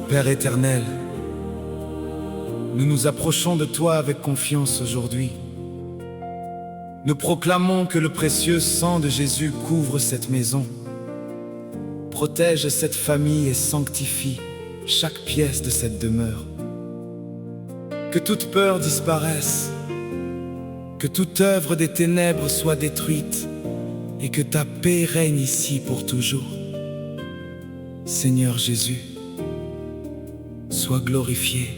Père éternel, nous nous approchons de toi avec confiance aujourd'hui. Nous proclamons que le précieux sang de Jésus couvre cette maison, protège cette famille et sanctifie chaque pièce de cette demeure. Que toute peur disparaisse, que toute œuvre des ténèbres soit détruite et que ta paix règne ici pour toujours. Seigneur Jésus, sois glorifié.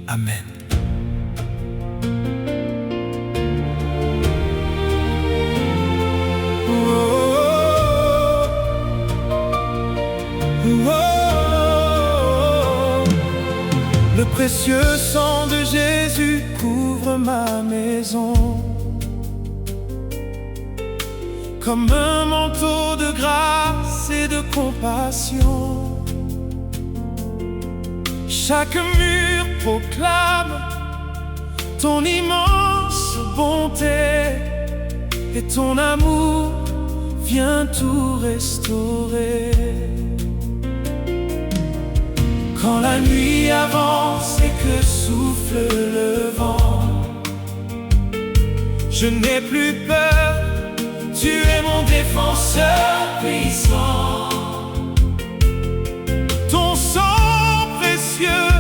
Amen. Le précieux sang de Jésus couvre ma maison comme un manteau de grâce et de compassion. Chaque mur proclame ton immense bonté et ton amour vient tout restaurer. Quand la nuit avance et que souffle le vent, je n'ai plus peur, tu es mon défenseur puissant. Ton sang précieux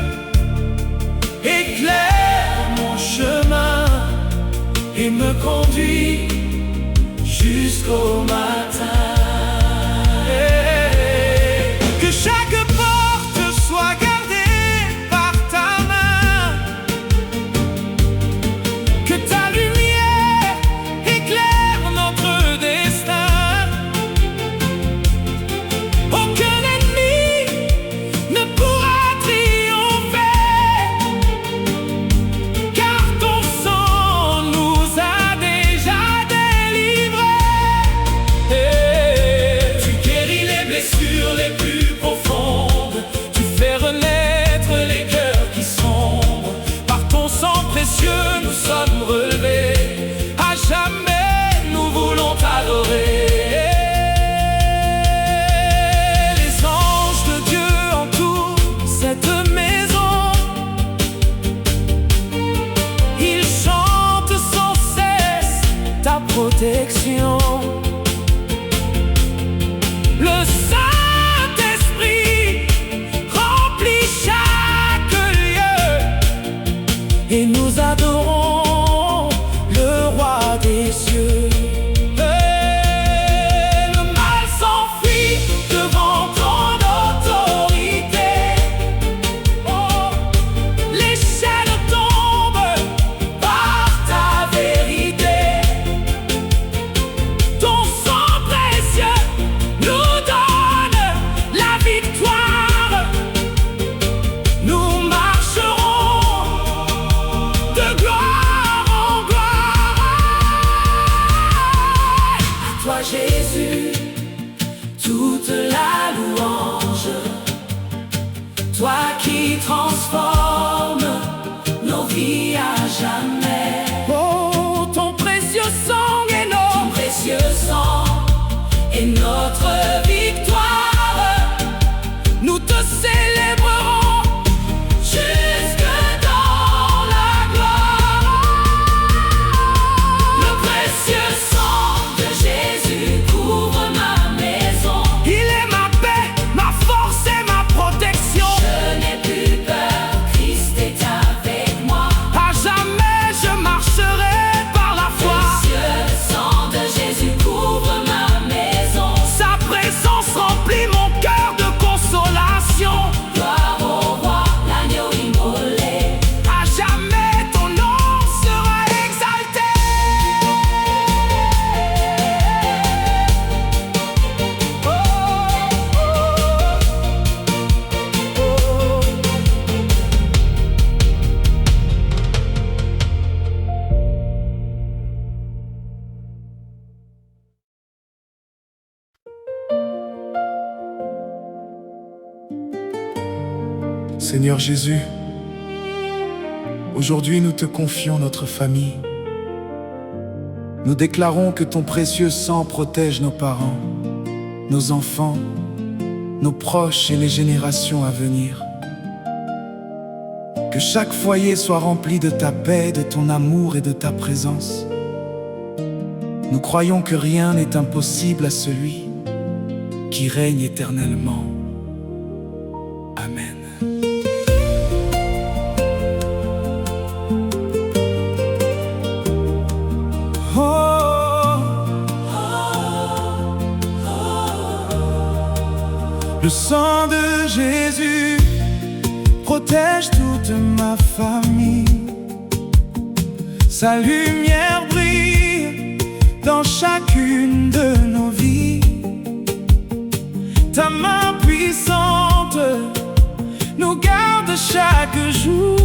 éclaire mon chemin et me conduit jusqu'au matin. Que chaque porte soit gardée par ta main, que ta lumière éclaire notre destin. Aucun ennemi ne pourra triompher, car ton sang nous a déjà délivrés. Tu guéris les blessures les plus profondes, tu fais renaître les cœurs qui sombrent. Par ton sang précieux nous sommes relevés, à jamais nous voulons t'adorer. Les anges de Dieu entourent cette maison, ils chantent sans cesse ta protection. Le Saint-Esprit remplit chaque lieu et nous adorons le Roi des cieux. Le mal s'enfuit devant ton autorité. Oh, les chaînes tombent par ta vérité. Ton sang précieux nous donne la victoire. Nous marcherons de gloire en gloire. À toi Jésus, toute la louange, toi qui transformes nos vies à jamais. Oh, ton précieux sang est Ton précieux sang est notre victoire. nous te célébrerons Jusque dans la gloire. Le précieux sang de Jésus couvre ma maison. Il est ma paix, ma force et ma protection. Je n'ai plus peur, Christ est avec moi. À jamais je marcherai par la foi. Précieux sang de Jésus couvre ma maison. Sa présence remplit mon cœur de consolation. Gloire au roi, l'agneau immolé. À jamais ton nom sera exalté. Oh, oh, oh, oh. Seigneur Jésus, aujourd'hui nous te confions notre famille. Nous déclarons que ton précieux sang protège nos parents, nos enfants, nos proches et les générations à venir. Que chaque foyer soit rempli de ta paix, de ton amour et de ta présence. Nous croyons que rien n'est impossible à celui qui règne éternellement. Amen. Le sang de Jésus protège toute ma famille. Sa lumière brille dans chacune de nos vies. Ta main puissante nous garde chaque jour.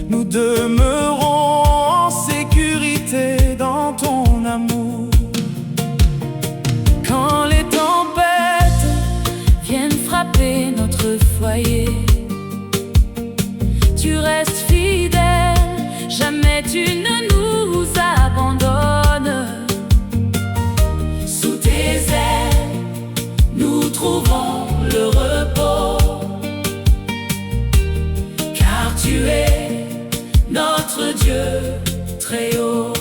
Nous demeurons en sécurité dans ton amour. Quand les tempêtes viennent frapper notre foyer, tu restes fidèle, jamais tu ne nous abandonnes. Sous tes ailes, nous trouvons le repos, car tu es notre Dieu très haut.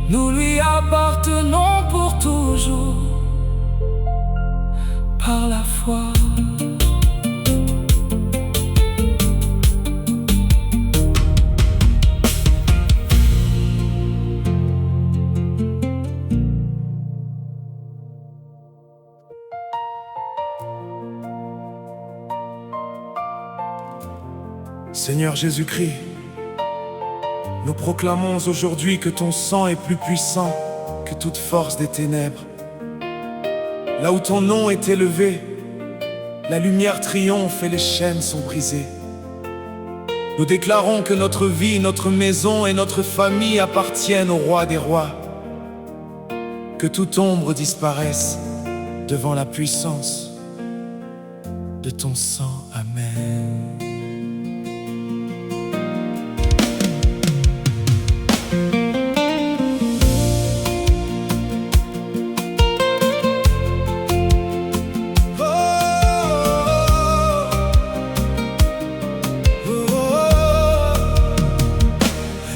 Nous lui appartenons pour toujours par la foi. Seigneur Jésus-Christ, nous proclamons aujourd'hui que ton sang est plus puissant que toute force des ténèbres. Là où ton nom est élevé, la lumière triomphe et les chaînes sont brisées. Nous déclarons que notre vie, notre maison et notre famille appartiennent au Roi des rois. Que toute ombre disparaisse devant la puissance de ton sang. Amen.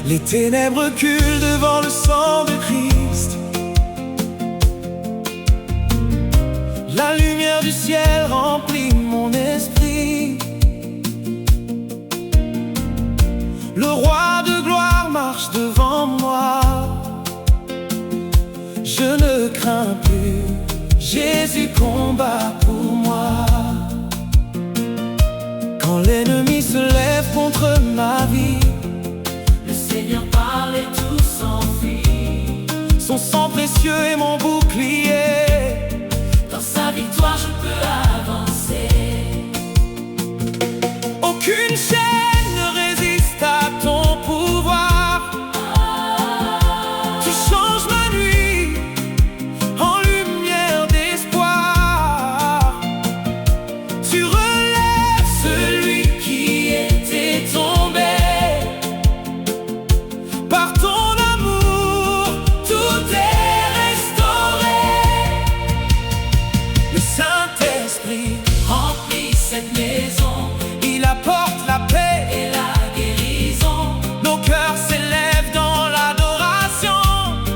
Les ténèbres reculent devant le sang de Christ. La lumière du ciel remplit mon esprit. Le roi de gloire marche devant moi. Je ne crains plus, Jésus combat pour moi. Quand l'ennemi se lève contre ma vie, le Seigneur parle et tout s'enfuit. son sang précieux est mon bouclier. Dans sa victoire je peux avancer. Aucune chaîne ne résiste à ton pouvoir. Tu changes ma nuit en lumière d'espoir. Tu relèves celui qui était tombé. Par ton amour, tout est restauré. Le Saint-Esprit Remplis cette maison il apporte la paix et la guérison. Nos cœurs s'élèvent dans l'adoration.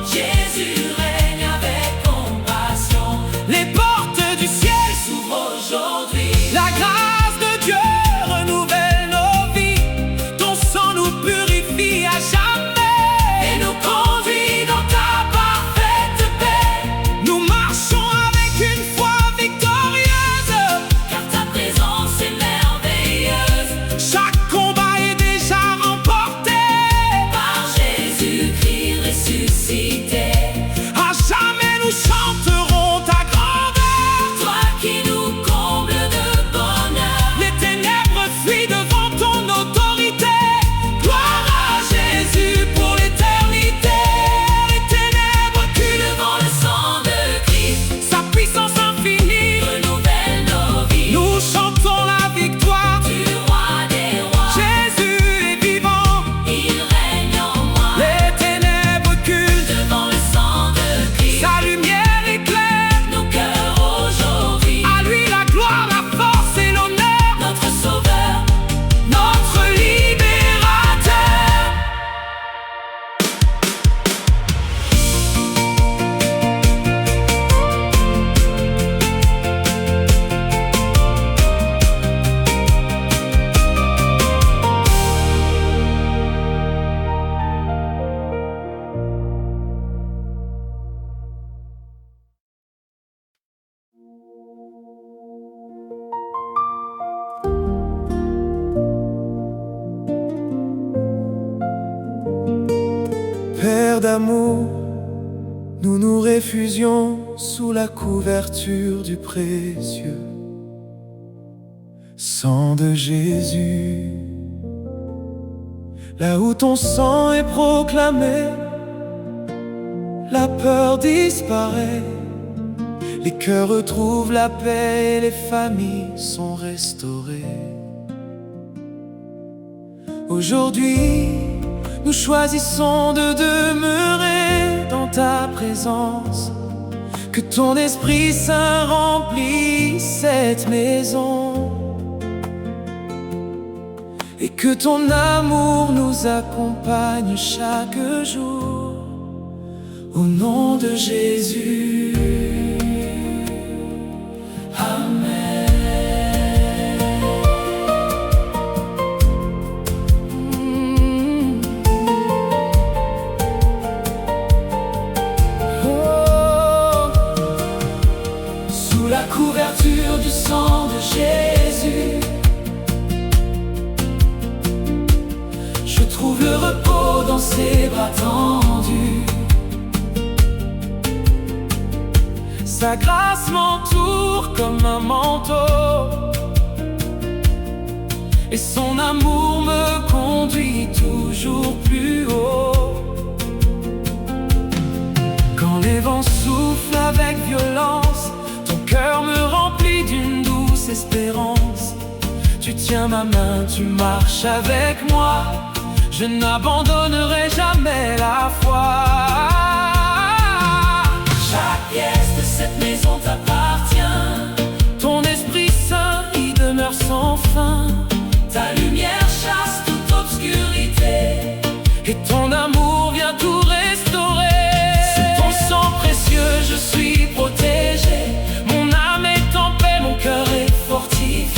Jésus règne avec compassion. Les portes du ciel S'ouvre aujourd'hui. La grâce de Dieu renouvelle nos vies. Ton sang nous purifie à jamais Et nous conduit dans ta parfaite paix. Nous marchons avec une foi victorieuse. Car ta présence est merveilleuse. Chaque combat est déjà remporté. Par Jésus-Christ ressuscité. À jamais nous chanterons ta grandeur. Toi qui nous combles de bonheur. Les ténèbres fuient devant ton autorité. Gloire à Jésus pour l'éternité. Les ténèbres reculent Devant le sang de Christ, sa puissance infinie. renouvelle nos vies. Nous chantons la victoire. Du roi des rois, Jésus est vivant. il règne en moi. Les ténèbres reculent. Devant le sang de Christ, Sa lumière éclaire. nos cœurs aujourd'hui. À lui la gloire, la force et l'honneur. Notre sauveur, Notre libérateur. Père d'amour, nous nous réfugions sous la couverture du précieux sang de Jésus. Là où ton sang est proclamé, la peur disparaît. Les cœurs retrouvent la paix et les familles sont restaurées. Aujourd'hui, nous choisissons de demeurer dans ta présence. Que ton Esprit Saint remplisse cette maison. Et que ton amour nous accompagne chaque jour. Au nom de Jésus. Amen. Sous la couverture du sang de Jésus, je trouve le repos dans ses bras tendus. Sa grâce m'entoure comme un manteau, et son amour me conduit toujours plus haut. Quand les vents soufflent avec violence, ton cœur me remplit d'une douce espérance. Tu tiens ma main, tu marches avec moi. Je n'abandonnerai jamais la foi. chaque pièce de cette maison t'appartient. Ton Esprit Saint y demeure sans fin. Ta lumière chasse toute obscurité. Et ton amour vient tout restaurer. Sous ton sang précieux je suis protégé. Mon âme est en paix, mon cœur est fortifié.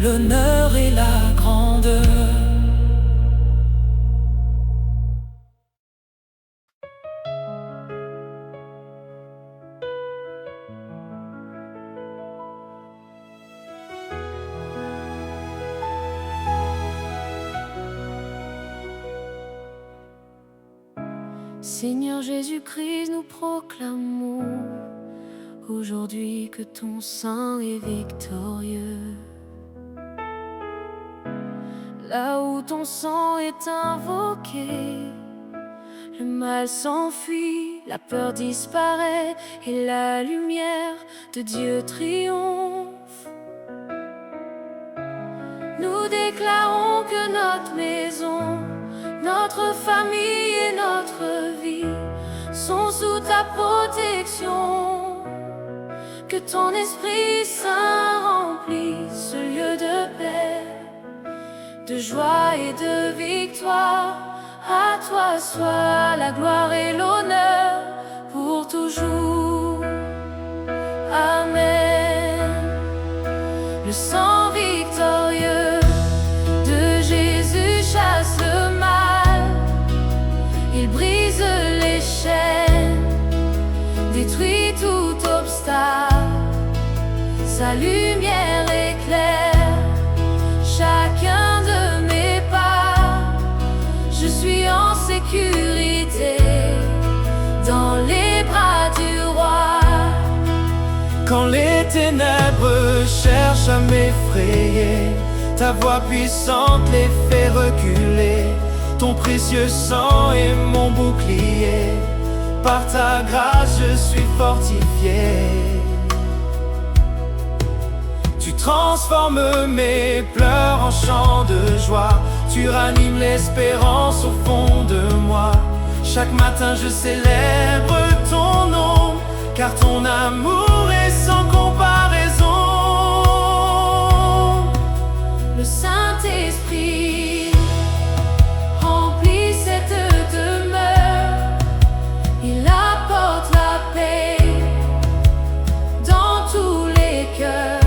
l'honneur et la grandeur. Seigneur Jésus-Christ, nous proclamons aujourd'hui que ton sang est victorieux. Là où ton sang est invoqué, le mal s'enfuit, la peur disparaît et la lumière de Dieu triomphe. Nous déclarons que notre maison, notre famille et notre vie sont sous ta protection. Que ton Esprit Saint remplisse ce lieu de paix, de joie et de victoire. À toi soit la gloire et l'honneur pour toujours. Amen. Le sang victorieux de Jésus chasse le mal. Il brise les chaînes, détruit tout obstacle. Sa lumière éclaire chacun de mes pas. Je suis en sécurité dans les bras du roi. Quand les ténèbres cherchent à m'effrayer, ta voix puissante les fait reculer. Ton précieux sang est mon bouclier. Par ta grâce je suis fortifié. Tu transformes mes pleurs en chants de joie. Tu ranimes l'espérance au fond de moi. Chaque matin je célèbre ton nom, car ton amour est sans comparaison. Le Saint-Esprit remplit cette demeure. Il apporte la paix dans tous les cœurs.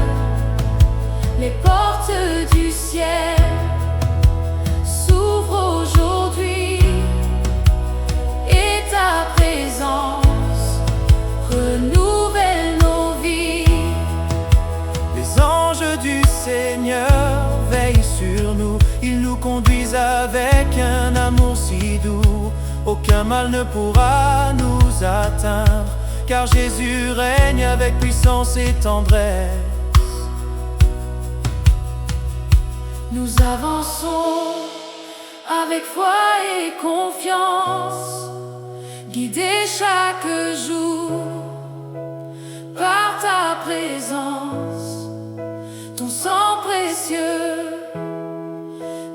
Les portes du ciel s'ouvrent aujourd'hui et ta présence renouvelle nos vies. Les anges du Seigneur veillent sur nous. Ils nous conduisent avec un amour si doux. Aucun mal ne pourra nous atteindre, car Jésus règne avec puissance et tendresse. Nous avançons avec foi et confiance, guidés chaque jour par ta présence. Ton sang précieux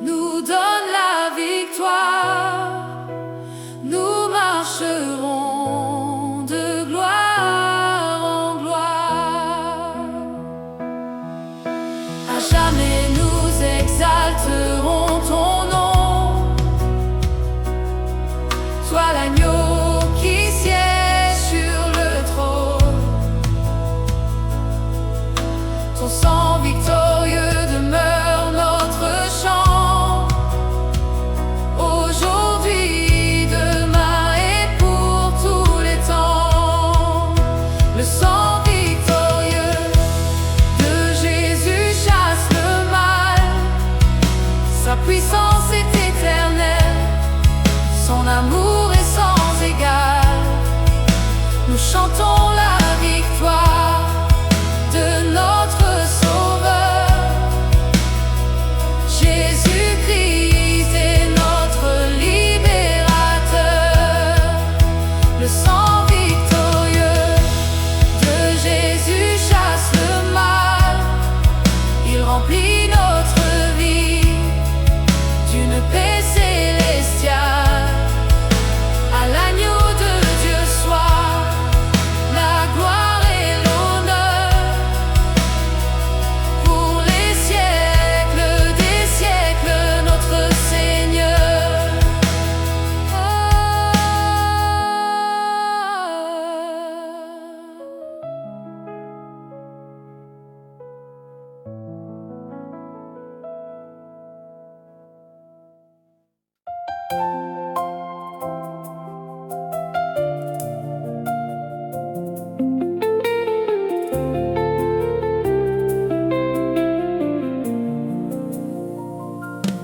nous donne la victoire. Nous marcherons de gloire en gloire. À jamais nous exalterons ton nom. Sois l'agneau qui siège sur le trône. Ton sang victorieux demeure notre chant. Aujourd'hui, demain et pour tous les temps. Le sang victorieux de Jésus chasse le mal. Sa puissance est éternelle, son amour est sans égal. Nous chantons la victoire de notre Sauveur.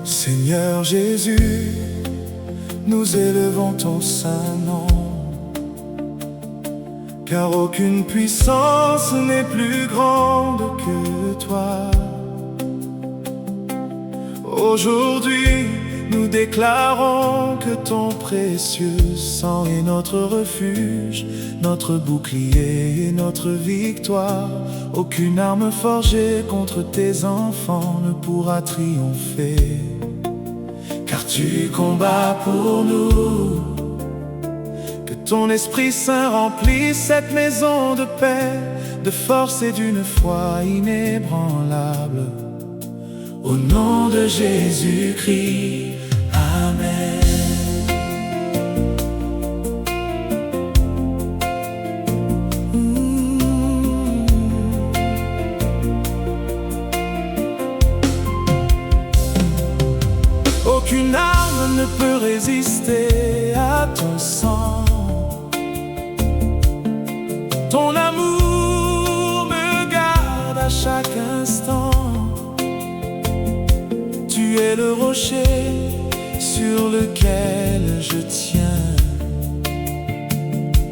Seigneur Jésus, nous élevons ton saint nom, car aucune puissance n'est plus grande que toi. Aujourd'hui, nous déclarons que ton précieux sang est notre refuge, notre bouclier et notre victoire. Aucune arme forgée contre tes enfants ne pourra triompher, car tu combats pour nous. Que ton Esprit Saint remplisse cette maison de paix, de force et d'une foi inébranlable. Au nom de Jésus-Christ, Amen. Aucune arme ne peut résister à ton sang. Ton amour me garde à chaque instant. Tu es le rocher sur lequel je tiens,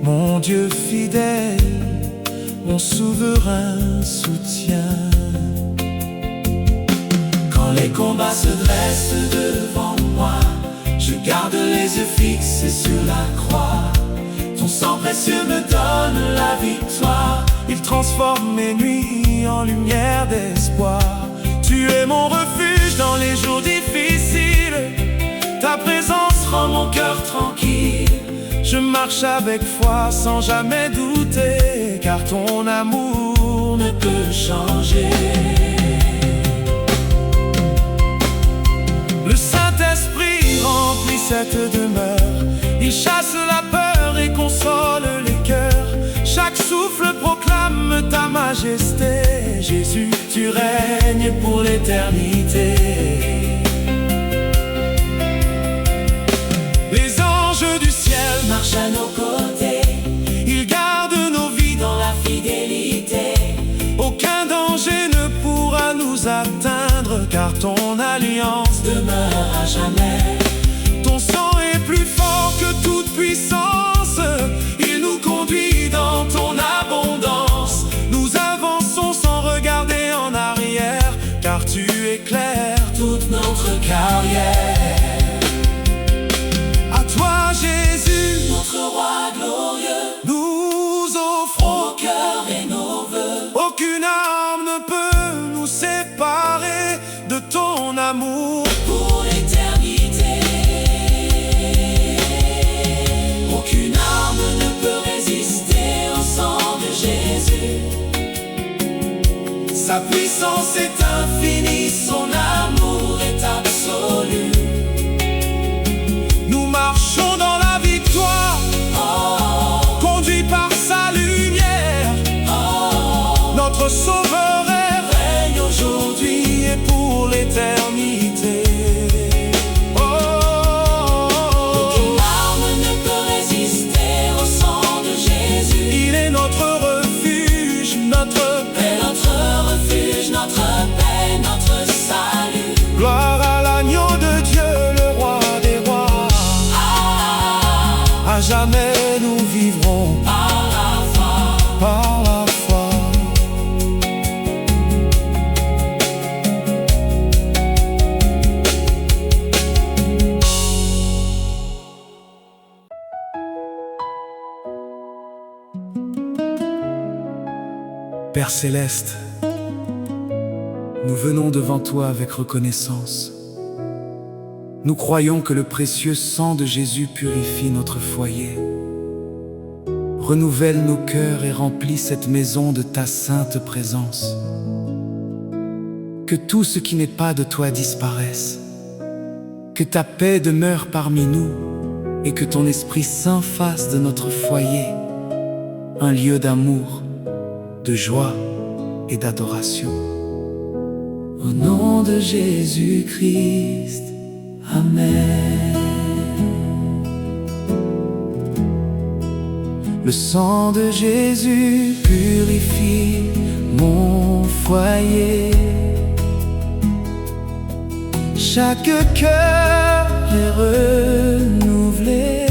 mon Dieu fidèle, mon souverain soutien. Quand les combats se dressent devant moi, je garde les yeux fixés sur la croix. Ton sang précieux me donne la victoire. Il transforme mes nuits en lumière d'espoir. Tu es mon refuge dans les jours difficiles. Ta présence rend mon cœur tranquille. Je marche avec foi sans jamais douter, car ton amour ne peut changer. Le Saint-Esprit remplit cette demeure. Il chasse la peur et console les cœurs. Chaque souffle proclame ta majesté. Jésus, tu règnes pour l'éternité. Les anges du ciel marchent à nos côtés. Ils gardent nos vies dans la fidélité. Aucun danger ne pourra nous atteindre, car ton alliance demeure à jamais. Ton sang est plus fort que toute puissance. Il nous conduit dans ton abondance. Nous avançons sans regarder en arrière, car tu éclaires toute notre carrière. À toi Jésus, notre roi glorieux, nous offrons nos cœurs et nos vœux. Aucune arme ne peut nous séparer de ton amour pour l'éternité. Aucune arme ne peut résister au sang de Jésus. Sa puissance est infinie, son amour est absolu. Nous marchons dans la victoire, conduits par sa lumière. Notre Sauveur règne aujourd'hui et pour l'éternité. Aucune arme ne peut résister au sang de Jésus. Il est notre refuge, notre paix, notre paix, notre salut. Gloire à l'agneau de Dieu, le roi des rois. À jamais nous vivrons par la foi, par la foi. Père céleste, nous venons devant toi avec reconnaissance. Nous croyons que le précieux sang de Jésus purifie notre foyer, renouvelle nos cœurs et remplit cette maison de ta sainte présence. Que tout ce qui n'est pas de toi disparaisse, que ta paix demeure parmi nous et que ton Esprit Saint fasse de notre foyer un lieu d'amour, de joie et d'adoration. Au nom de Jésus-Christ, Amen. Le sang de Jésus purifie mon foyer. Chaque cœur est renouvelé.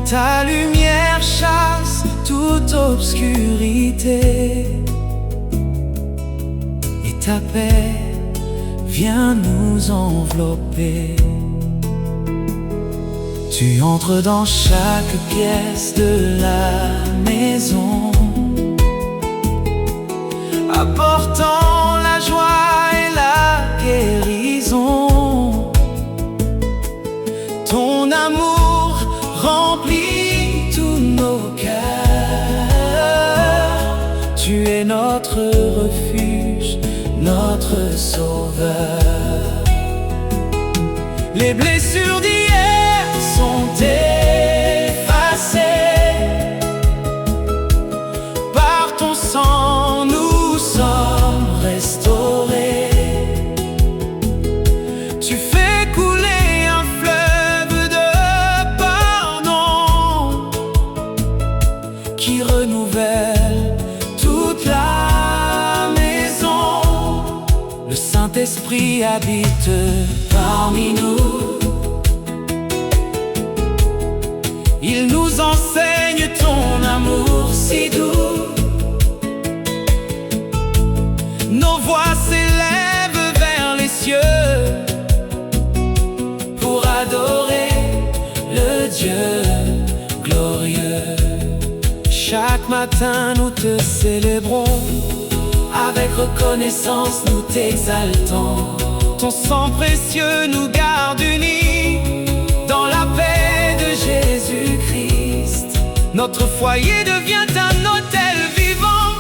Ta lumière chasse toute obscurité. Et ta paix vient nous envelopper. Tu entres dans chaque pièce de la maison, apportant la joie et la guérison. Ton amour remplit tous nos cœurs. Tu es notre refuge, notre sauveur. Les blessures d'hier sont effacées. Par ton sang nous sommes restaurés. Tu fais couler un fleuve de pardon qui renouvelle toute la maison. Le Saint-Esprit habite parmi nous. Il nous enseigne ton amour si doux. Nos voix s'élèvent vers les cieux pour adorer le Dieu glorieux. Chaque matin nous te célébrons, avec reconnaissance nous t'exaltons. Ton sang précieux nous garde unis dans la paix de Jésus-Christ. Notre foyer devient un autel vivant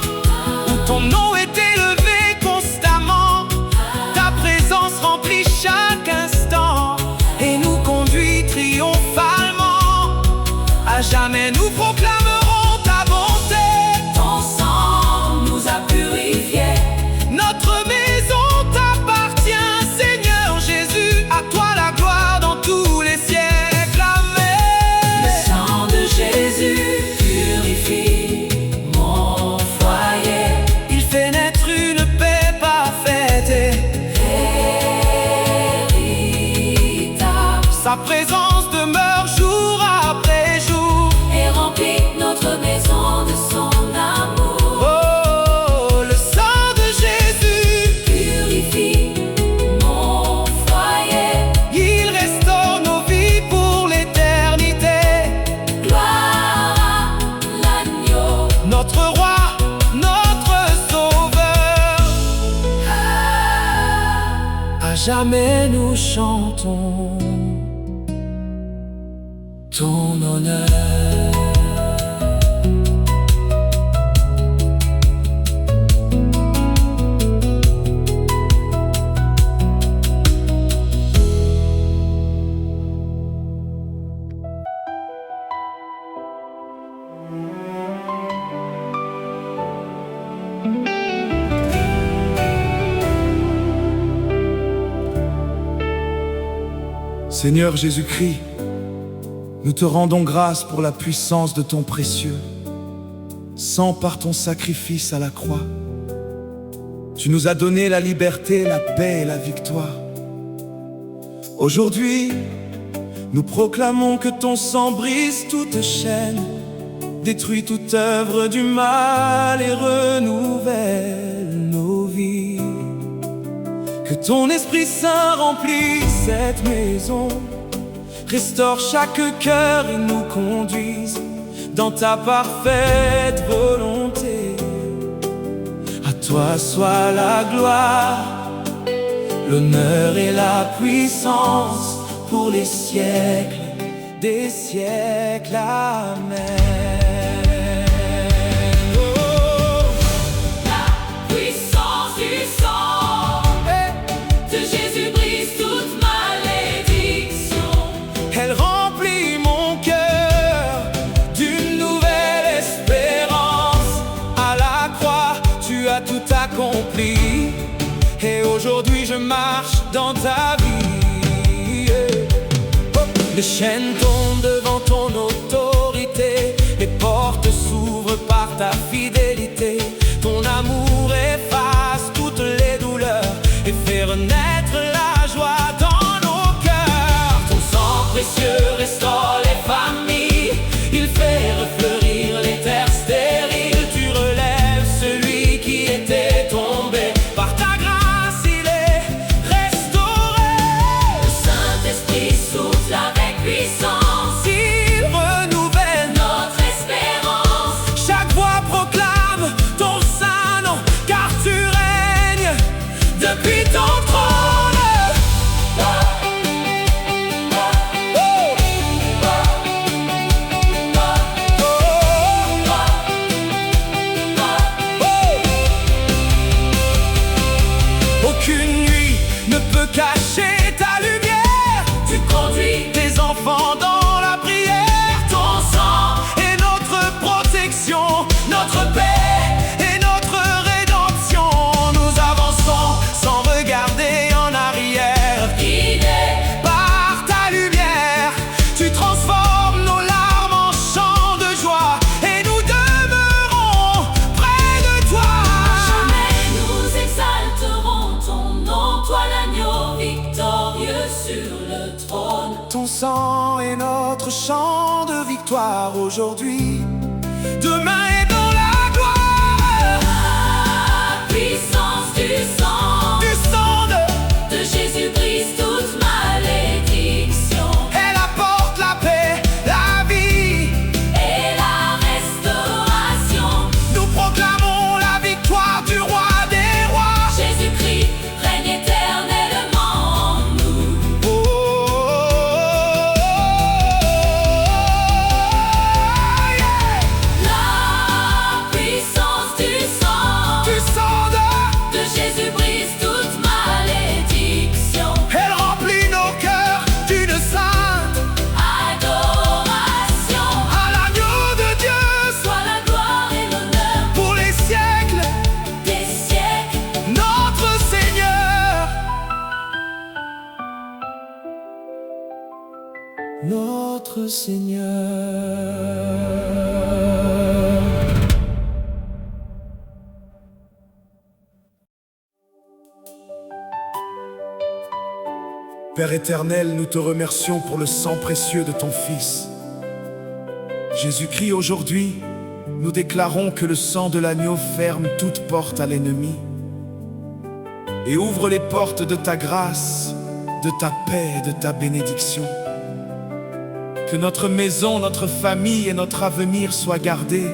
où ton nom est élevé constamment. Ta présence remplit chaque instant et nous conduit triomphalement. À jamais nous proclamerons ta bonté. Ton sang nous a purifiés. Notre maison t'appartient, Seigneur Jésus. À toi la gloire dans tous les siècles. Amen. Le sang de Jésus purifie mon foyer. Il fait naître une paix parfaite et véritable. Sa présence demeure jour après jour et remplit notre maison de son amour. Oh, le sang de Jésus Purifie mon foyer. il restaure nos vies pour l'éternité. Gloire à l'agneau. Notre roi, notre sauveur. À jamais nous chantons ton honneur. Seigneur Jésus-Christ, nous te rendons grâce pour la puissance de ton précieux sang par ton sacrifice à la croix. Tu nous as donné la liberté, la paix et la victoire. Aujourd'hui, nous proclamons que ton sang brise toute chaîne, détruit toute œuvre du mal et renouvelle nos vies. Que ton Esprit Saint remplisse cette maison, restaure chaque cœur et nous conduise dans ta parfaite volonté. À toi soit la gloire, l'honneur et la puissance pour les siècles des siècles. Amen. Elle remplit mon cœur d'une nouvelle espérance. À la croix, tu as tout accompli, et aujourd'hui je marche dans ta vie. Les chaînes tombent devant ton autorité. sang est notre chant de victoire aujourd'hui. Demain est dans la gloire. La puissance du sang de Jésus-Christ, toute malédiction. Elle apporte la paix, la vie Et la restauration. Nous proclamons la victoire du roi des rois. Jésus-Christ règne éternellement en nous. Oh, yeah. La puissance du sang Du sang de Jésus brise toute malédiction. elle remplit nos cœurs d'une sainte Adoration. à l'agneau de Dieu Soit la gloire et l'honneur pour les siècles, des siècles. notre Seigneur. Notre Seigneur. Père éternel, nous te remercions pour le sang précieux de ton Fils. Jésus-Christ, aujourd'hui, nous déclarons que le sang de l'agneau ferme toute porte à l'ennemi et ouvre les portes de ta grâce, de ta paix et de ta bénédiction. Que notre maison, notre famille et notre avenir soient gardés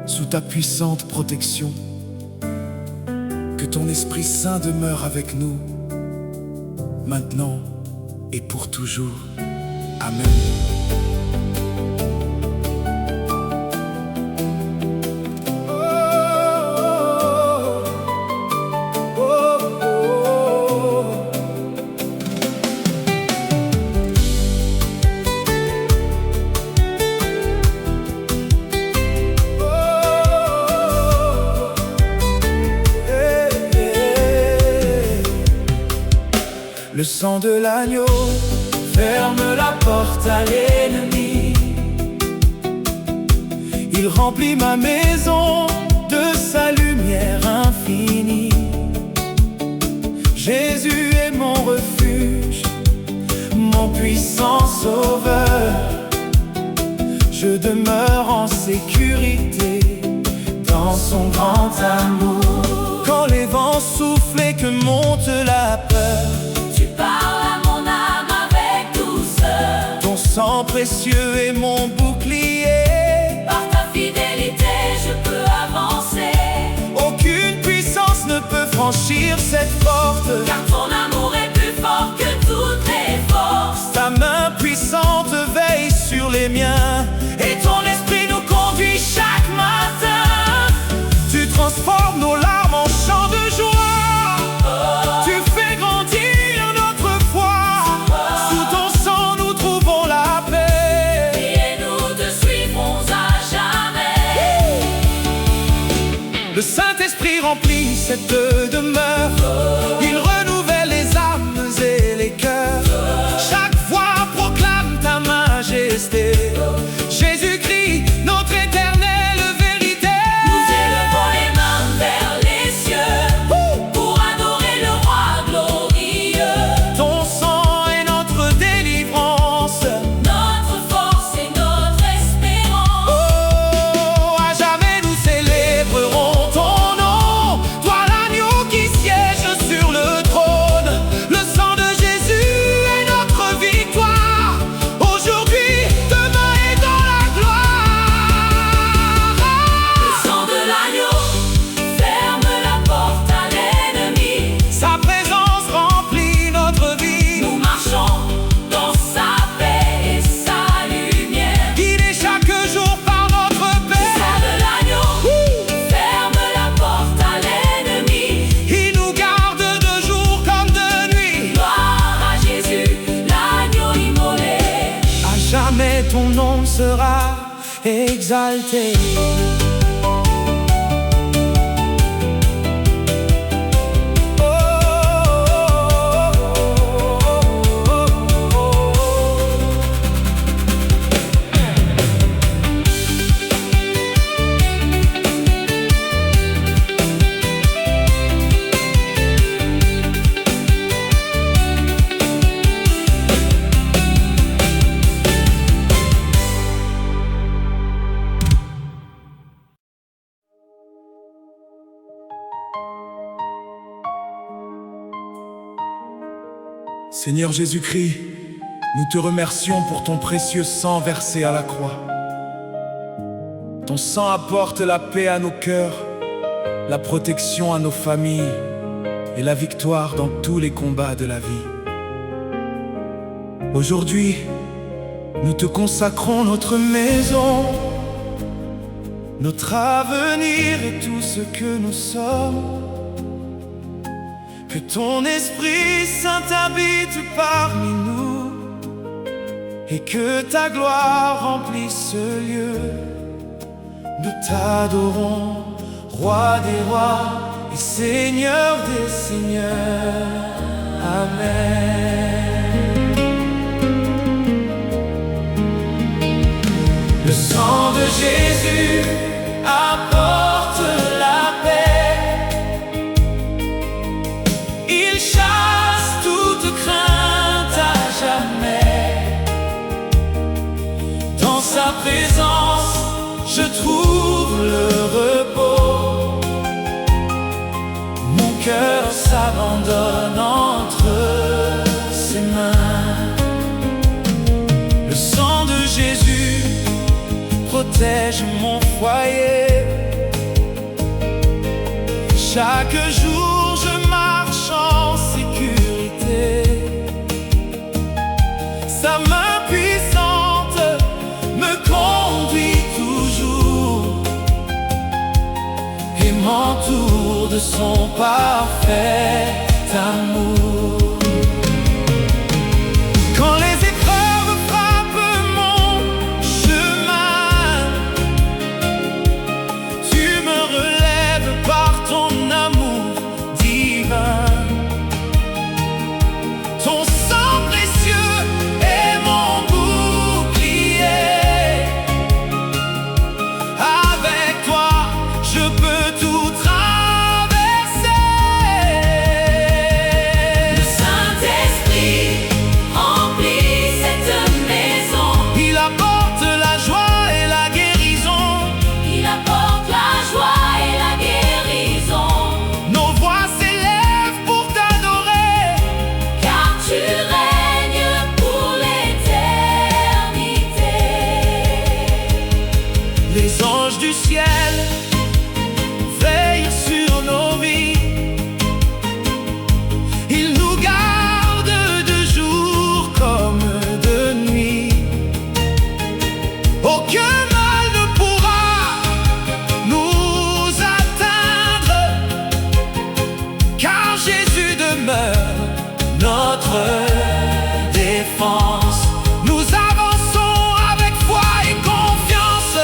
sous ta puissante protection. Que ton Esprit Saint demeure avec nous, maintenant et pour toujours. Amen. Le sang de l'agneau ferme la porte à l'ennemi. Il remplit ma maison de sa lumière infinie. Jésus est mon refuge, mon puissant sauveur. Je demeure en sécurité dans son grand amour. Quand les vents soufflent et que monte la peur, Tu parles à mon âme avec douceur. ton sang précieux est mon bouclier. Par ta fidélité, je peux avancer. Aucune puissance ne peut franchir cette porte. Car ton amour est plus fort que toutes les forces. Ta main puissante veille sur les miens et ton esprit nous conduit chaque matin. Tu transformes nos larmes en chants de joie. Tu fais grandir notre foi. Sous ton sang nous trouvons la paix. Et nous te suivrons à jamais. Le Saint-Esprit remplit cette demeure. Il renouvelle les âmes et les cœurs. Chaque voix proclame ta majesté. Jésus-Christ, notre éternelle vérité. Nous élevons les mains vers les cieux pour adorer le roi glorieux. Ton sang est notre délivrance. Notre force et notre espérance. Oh, à jamais nous célébrerons ton nom. Toi l'agneau qui siège sur le trône. Le sang de Jésus est notre victoire. Aujourd'hui, demain et dans la gloire. Le sang de l'agneau ferme la porte à l'ennemi. Sa présence remplit notre vie. Nous marchons dans sa paix et sa lumière. Guidés chaque jour par notre Le paix. sang de l'agneau ferme la porte à l'ennemi. Il nous garde de jour comme de nuit. Gloire à Jésus, l'agneau immolé. À jamais ton nom sera exalté. Seigneur Jésus-Christ, nous te remercions pour ton précieux sang versé à la croix. Ton sang apporte la paix à nos cœurs, la protection à nos familles et la victoire dans tous les combats de la vie. Aujourd'hui, nous te consacrons notre maison, notre avenir et tout ce que nous sommes. Que ton Esprit Saint habite parmi nous et que ta gloire remplisse ce lieu. Nous t'adorons, Roi des rois et Seigneur des seigneurs. Amen. Le sang de Jésus apporte la paix. Il chasse toute crainte à jamais. Dans sa présence, je trouve le repos. Mon cœur s'abandonne entre ses mains. Le sang de Jésus protège mon foyer. Chaque jour je marche en sécurité. Sa main puissante me conduit toujours et m'entoure de son parfait amour. Quand les épreuves frappent mon chemin, tu me relèves par ton amour divin. Ton sang précieux est mon bouclier. Avec toi, je peux tout traverser. Le Saint-Esprit remplit cette maison. Il apporte la joie et la guérison. Il apporte la joie et la guérison. Nos voix s'élèvent pour t'adorer. Car tu règnes pour l'éternité. Les anges du ciel veillent sur nos vies. Ils nous gardent de jour comme de nuit. Aucun mal ne pourra nous atteindre, car Jésus demeure notre défense. Nous avançons avec foi et confiance.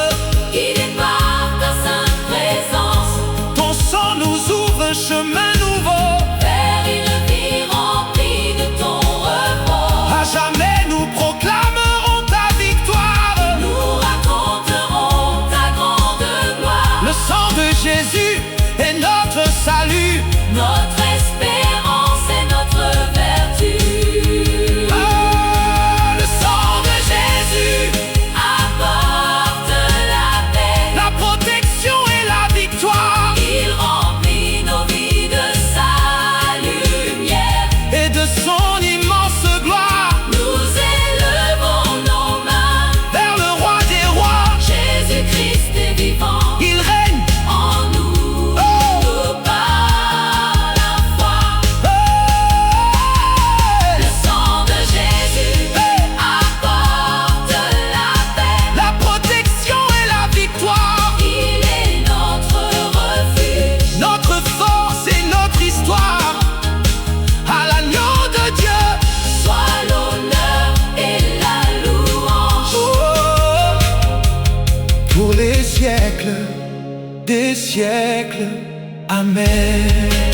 Il débarque dans sa présence. Ton sang nous ouvre un chemin nouveau. Vers une vie remplie de ton repos. À jamais nous proclamerons ta victoire. Nous raconterons ta grande gloire. Le sang de Jésus est notre salut. Notre espérance et notre vertu. Ah, le sang de Jésus, Apporte la paix. la protection et la victoire. Il remplit nos vies de sa lumière. Et de son immense gloire, Nous élevons nos mains. vers le roi des rois. Jésus-Christ est vivant Il règne. en nous. Oh! Nous par la foi. Hey! Le sang de Jésus Hey! apporte la paix. La protection et la victoire. Il est notre refuge. Notre force et notre histoire. À l'agneau de Dieu. Soit l'honneur et la louange. Oh, pour les siècles des siècles. Amen.